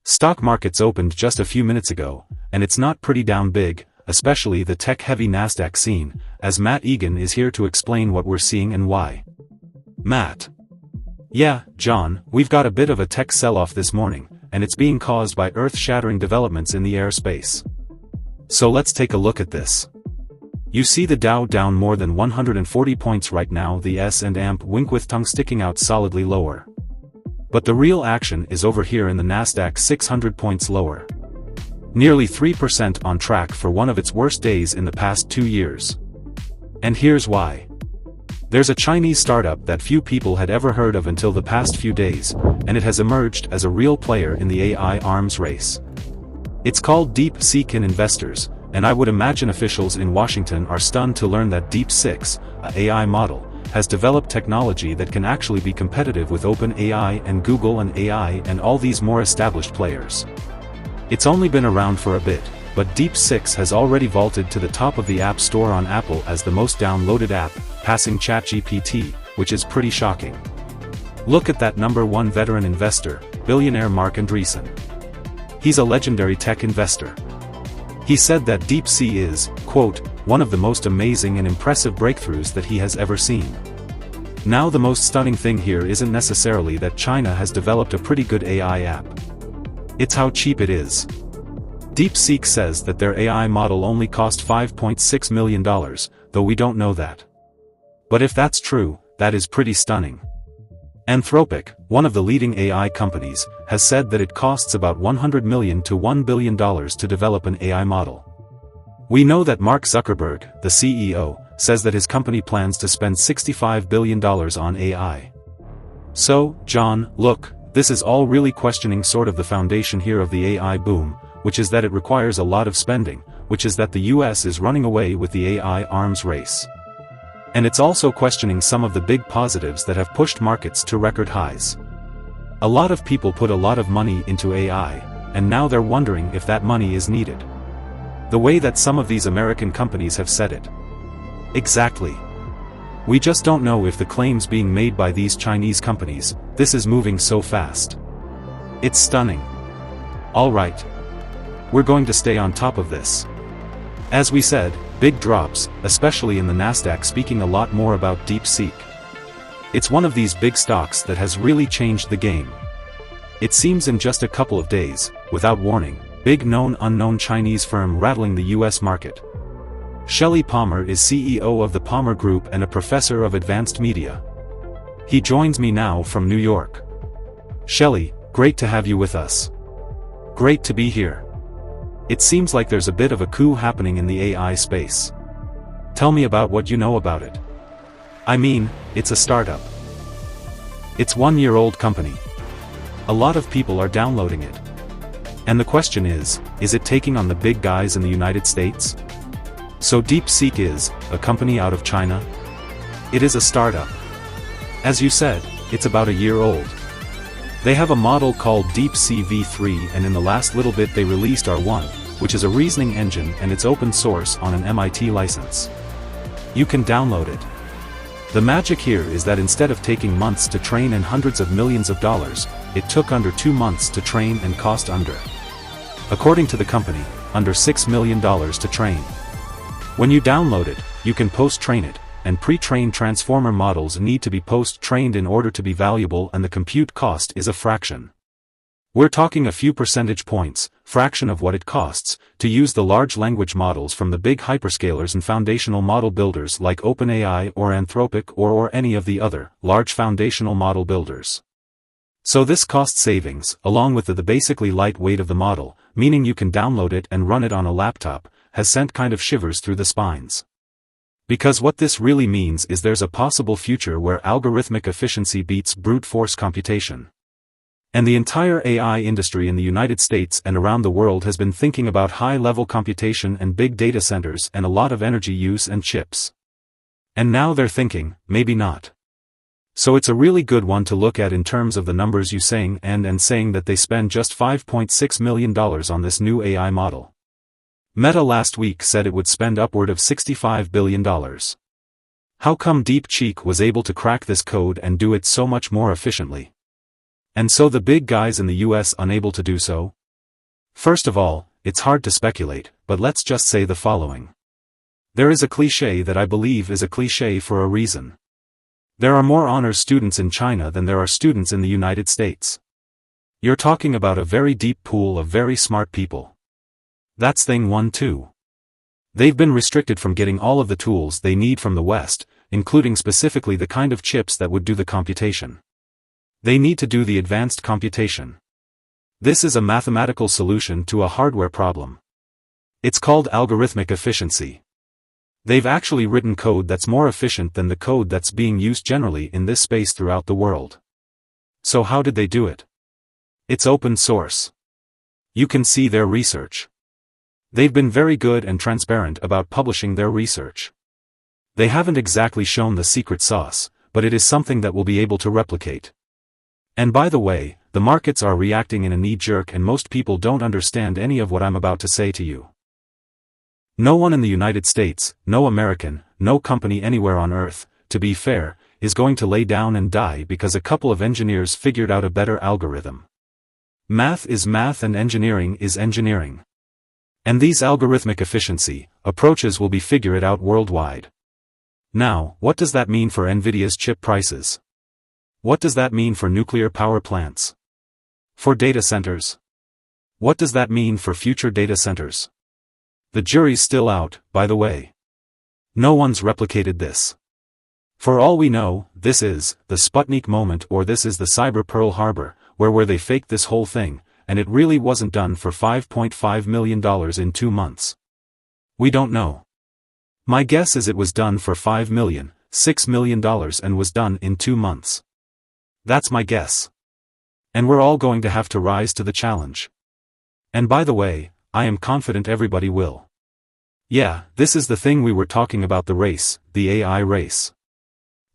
Stock markets opened just a few minutes ago, and it's not pretty down big, especially the tech-heavy NASDAQ scene, as Matt Egan is here to explain what we're seeing and why. Matt. Yeah, John, we've got a bit of a tech sell-off this morning, and it's being caused by earth-shattering developments in the airspace. So let's take a look at this. You see the Dow down more than 140 points right now, the S&P wink with tongue sticking out solidly lower. But the real action is over here in the NASDAQ 600 points lower. Nearly 3% on track for one of its worst days in the past 2 years. And here's why. There's a Chinese startup that few people had ever heard of until the past few days, and it has emerged as a real player in the AI arms race. It's called DeepSeek investors, and I would imagine officials in Washington are stunned to learn that DeepSeek, an AI model, has developed technology that can actually be competitive with OpenAI and Google and AI and all these more established players. It's only been around for a bit, but DeepSeek has already vaulted to the top of the App Store on Apple as the most downloaded app, passing ChatGPT, which is pretty shocking. Look at that #1 veteran investor, billionaire Marc Andreessen. He's a legendary tech investor. He said that DeepSeek is, quote, one of the most amazing and impressive breakthroughs that he has ever seen. Now the most stunning thing here isn't necessarily that China has developed a pretty good AI app. It's how cheap it is. DeepSeek says that their AI model only cost $5.6 million, though we don't know that. But if that's true, that is pretty stunning. Anthropic, one of the leading AI companies, has said that it costs about $100 million to $1 billion to develop an AI model. We know that Mark Zuckerberg, the CEO, says that his company plans to spend $65 billion on AI. So, John, look, this is all really questioning sort of the foundation here of the AI boom, which is that it requires a lot of spending, which is that the US is running away with the AI arms race. And it's also questioning some of the big positives that have pushed markets to record highs. A lot of people put a lot of money into AI, and now they're wondering if that money is needed. The way that some of these American companies have said it. Exactly. We just don't know if the claims being made by these Chinese companies, this is moving so fast. It's stunning. Alright. We're going to stay on top of this. As we said, big drops, especially in the NASDAQ, speaking a lot more about DeepSeek. It's one of these big stocks that has really changed the game. It seems in just a couple of days, without warning, big known unknown Chinese firm rattling the US market. Shelley Palmer is CEO of the Palmer Group and a professor of advanced media. He joins me now from New York. Shelley, great to have you with us. Great to be here. It seems like there's a bit of a coup happening in the AI space. Tell me about what you know about it. I mean, it's a startup. It's a 1-year-old company. A lot of people are downloading it. And the question is it taking on the big guys in the United States? So DeepSeek is a company out of China? It is a startup. As you said, it's about a year old. They have a model called DeepSeek V3, and in the last little bit they released R1, which is a reasoning engine, and it's open source on an MIT license. You can download it. The magic here is that instead of taking months to train and hundreds of millions of dollars, it took under 2 months to train and cost under, according to the company, under $6 million to train. When you download it, you can post-train it, and pre-trained transformer models need to be post-trained in order to be valuable, and the compute cost is a fraction. We're talking a few percentage points, fraction of what it costs, to use the large language models from the big hyperscalers and foundational model builders like OpenAI or Anthropic or any of the other large foundational model builders. So this cost savings, along with the basically lightweight of the model, meaning you can download it and run it on a laptop, has sent kind of shivers through the spines. Because what this really means is there's a possible future where algorithmic efficiency beats brute force computation. And the entire AI industry in the United States and around the world has been thinking about high-level computation and big data centers and a lot of energy use and chips. And now they're thinking, maybe not. So it's a really good one to look at in terms of the numbers you saying and saying that they spend just $5.6 million on this new AI model. Meta last week said it would spend upward of $65 billion. How come DeepSeek was able to crack this code and do it so much more efficiently? And so the big guys in the US unable to do so? First of all, it's hard to speculate, but let's just say the following. There is a cliché that I believe is a cliché for a reason. There are more honors students in China than there are students in the United States. You're talking about a very deep pool of very smart people. That's thing one too. They've been restricted from getting all of the tools they need from the West, including specifically the kind of chips that would do the computation. They need to do the advanced computation. This is a mathematical solution to a hardware problem. It's called algorithmic efficiency. They've actually written code that's more efficient than the code that's being used generally in this space throughout the world. So how did they do it? It's open source. You can see their research. They've been very good and transparent about publishing their research. They haven't exactly shown the secret sauce, but it is something that we'll be able to replicate. And by the way, the markets are reacting in a knee-jerk and most people don't understand any of what I'm about to say to you. No one in the United States, no American, no company anywhere on Earth, to be fair, is going to lay down and die because a couple of engineers figured out a better algorithm. Math is math and engineering is engineering. And these algorithmic efficiency approaches will be figured out worldwide. Now, what does that mean for NVIDIA's chip prices? What does that mean for nuclear power plants? For data centers? What does that mean for future data centers? The jury's still out, by the way. No one's replicated this. For all we know, this is the Sputnik moment or this is the Cyber Pearl Harbor, where they faked this whole thing, and it really wasn't done for $5.5 million in 2 months. We don't know. My guess is it was done for $5 million, $6 million and was done in 2 months. That's my guess. And we're all going to have to rise to the challenge. And by the way, I am confident everybody will. Yeah, this is the thing we were talking about, the race, the AI race.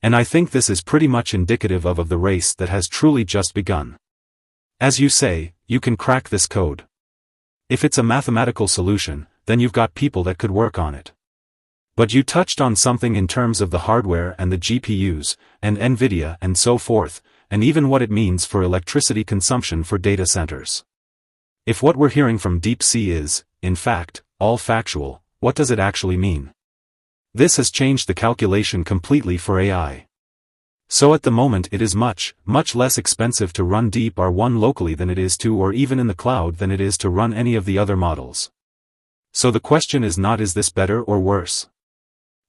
And I think this is pretty much indicative of the race that has truly just begun. As you say, you can crack this code. If it's a mathematical solution, then you've got people that could work on it. But you touched on something in terms of the hardware and the GPUs, and NVIDIA and so forth, and even what it means for electricity consumption for data centers. If what we're hearing from DeepSeek is, in fact, all factual, what does it actually mean? This has changed the calculation completely for AI. So at the moment it is much, much less expensive to run Deep R1 locally than it is to, or even in the cloud than it is to run any of the other models. So the question is not is this better or worse?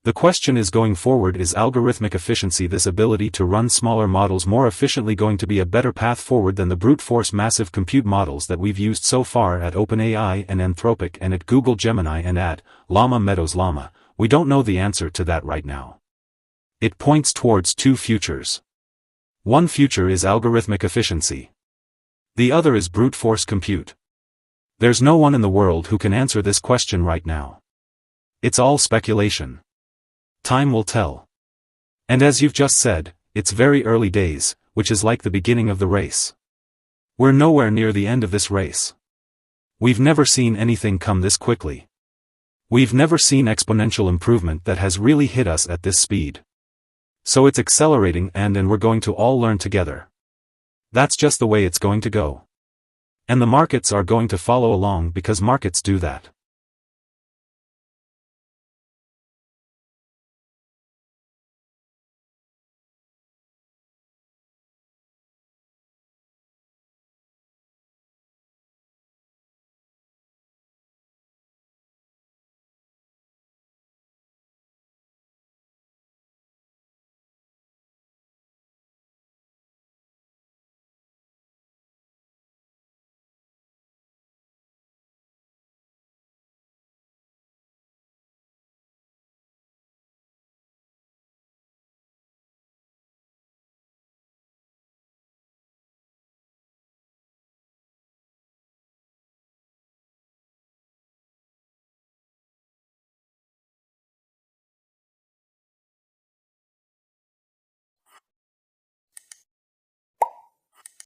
The question is going forward, is algorithmic efficiency, this ability to run smaller models more efficiently, going to be a better path forward than the brute force massive compute models that we've used so far at OpenAI and Anthropic and at Google Gemini and at Llama Meadows Llama? We don't know the answer to that right now. It points towards 2 futures. One future is algorithmic efficiency. The other is brute force compute. There's no one in the world who can answer this question right now. It's all speculation. Time will tell. And as you've just said, it's very early days, which is like the beginning of the race. We're nowhere near the end of this race. We've never seen anything come this quickly. We've never seen exponential improvement that has really hit us at this speed. So it's accelerating and we're going to all learn together. That's just the way it's going to go. And the markets are going to follow along because markets do that.